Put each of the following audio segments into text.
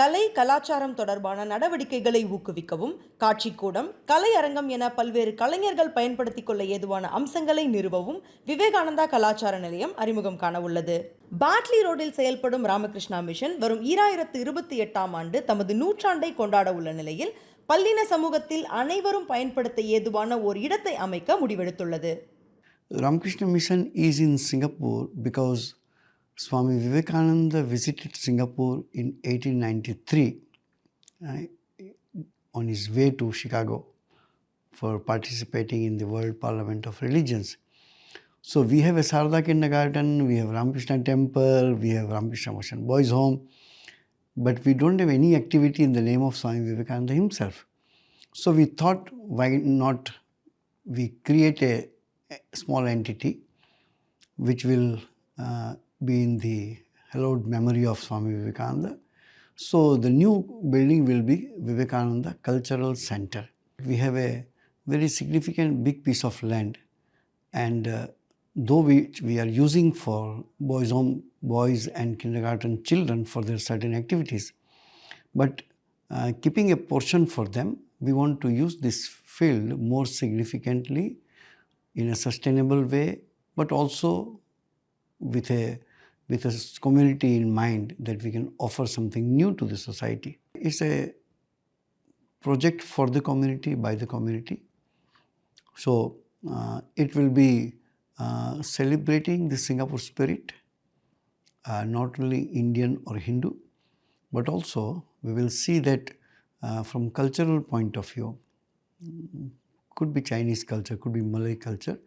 கலை கலாச்சாரம் தொடர்பான நடவடிக்கைகளை ஊக்குவிக்கவும் காட்சிக்கூடம், கலையரங்கம் என பல்வேறு கலைஞர்கள் பயன்படுத்திக் கொள்ள ஏதுவான அம்சங்களை நிறுவவும் விவேகானந்தா கலாச்சார நிலையம் அறிமுகம் காண உள்ளது. பாட்லி ரோடில் செயல்படும் ராமகிருஷ்ணா மிஷன் வரும் 2028ஆம் ஆண்டு தமது நூற்றாண்டை கொண்டாட உள்ள நிலையில் பல்லின சமூகத்தில் அனைவரும் பயன்படுத்த ஏதுவான ஓர் இடத்தை அமைக்க முடிவெடுத்துள்ளது. Ramakrishna Mission is in Singapore because Swami Vivekananda visited Singapore in 1893 on his way to Chicago for participating in the World Parliament of Religions. So we have a Sarada Kindergarten, we have Ramakrishna Temple, we have Ramakrishna Mission Boys Home, but we don't have any activity in the name of Swami Vivekananda himself. So we thought, why not we create a small entity which will be in the hallowed memory of Swami Vivekananda. So the new building will be Vivekananda Cultural Center. We have a very significant big piece of land, and though we are using for boys home, boys and kindergarten children for their certain activities, but keeping a portion for them, we want to use this field more significantly in a sustainable way, but also with a community in mind that we can offer something new to the society. It's a project for the community, by the community. So it will be celebrating the Singapore spirit, not only Indian or Hindu, but also we will see that from cultural point of view, could be Chinese culture, could be Malay culture.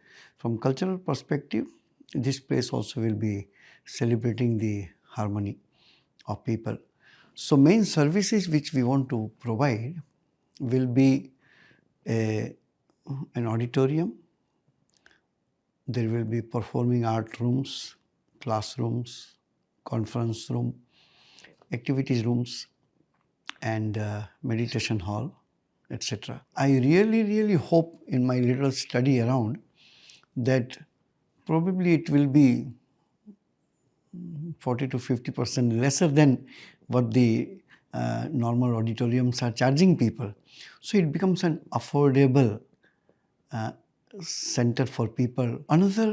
From cultural perspective, this place also will be celebrating the harmony of people. So main services which we want to provide will be an auditorium. There will be performing art rooms, classrooms, conference room, activities rooms, and meditation hall, etc. I really hope in my little study around that probably it will be 40 to 50% lesser than what the normal auditoriums are charging people. So it becomes an affordable center for people. Another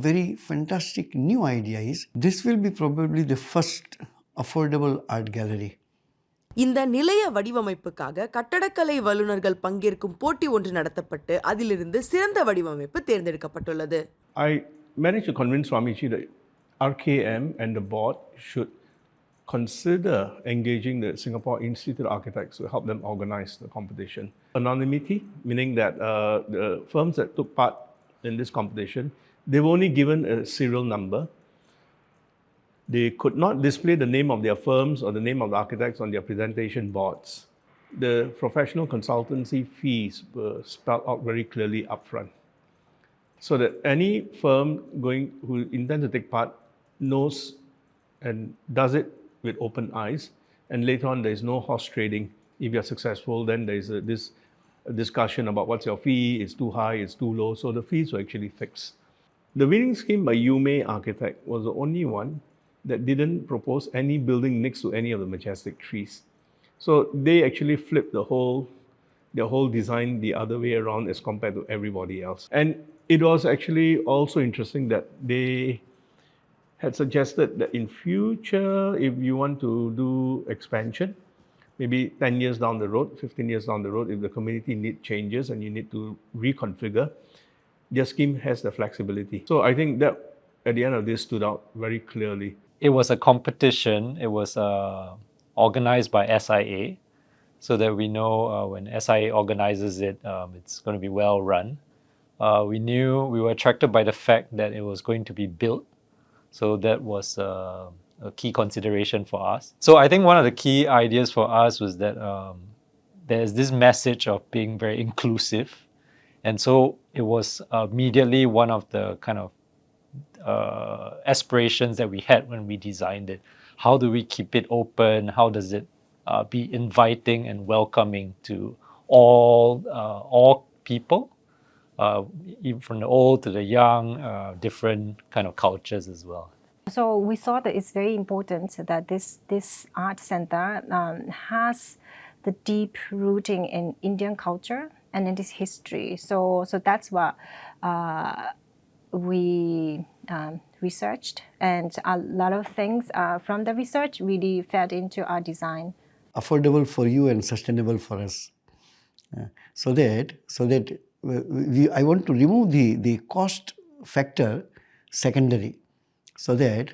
very fantastic new idea is this will be probably the first affordable art gallery. இந்த நிலைய வடிவமைப்புக்காக கட்டடக்கலை வல்லுநர்கள் பங்கேற்கும் போட்டி ஒன்று நடத்தப்பட்டு அதிலிருந்து சிறந்த வடிவமைப்பு தேர்ந்தெடுக்கப்பட்டுள்ளது. I managed to convince Swamiji that RKM and the board should consider engaging the Singapore Institute of Architects to help them organize the competition. Anonymity, meaning that the firms that took part in this competition, they've only given a serial number. They could not display the name of their firms or the name of the architects on their presentation boards. The professional consultancy fees were spelled out very clearly upfront, so that any firm who intends to take part knows and does it with open eyes, and later on there is no horse trading. If you are successful, then there is this discussion about what's your fee, it's too high, it's too low, so the fees were actually fixed. The winning scheme by Yume Architect was the only one that didn't propose any building next to any of the majestic trees. So they actually flipped their whole design the other way around as compared to everybody else. And it was actually also interesting that they had suggested that in future, if you want to do expansion, maybe 10 years down the road, 15 years down the road, if the community need changes and you need to reconfigure, their scheme has the flexibility. So I think that at the end of this stood out very clearly. It was a competition. It was organized by SIA, so that we know when SIA organizes it, it's going to be well run. We were attracted by the fact that it was going to be built, so that was a key consideration for us. So I think one of the key ideas for us was that there's this message of being very inclusive, and so it was immediately one of the kind of aspirations that we had when we designed it. How do we keep it open? How does it be inviting and welcoming to all people, even from the old to the young, different kind of cultures as well. So we thought that it's very important that this art center has the deep rooting in Indian culture and in its history. So that's what we researched, and a lot of things from the research really fed into our design. Affordable for you and sustainable for us. So that I want to remove the cost factor secondary, so that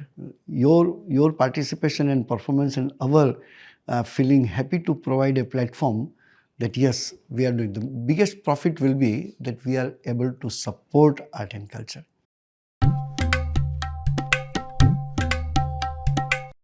your participation and performance and our feeling happy to provide a platform that yes, we are doing. The biggest profit will be that we are able to support art and culture.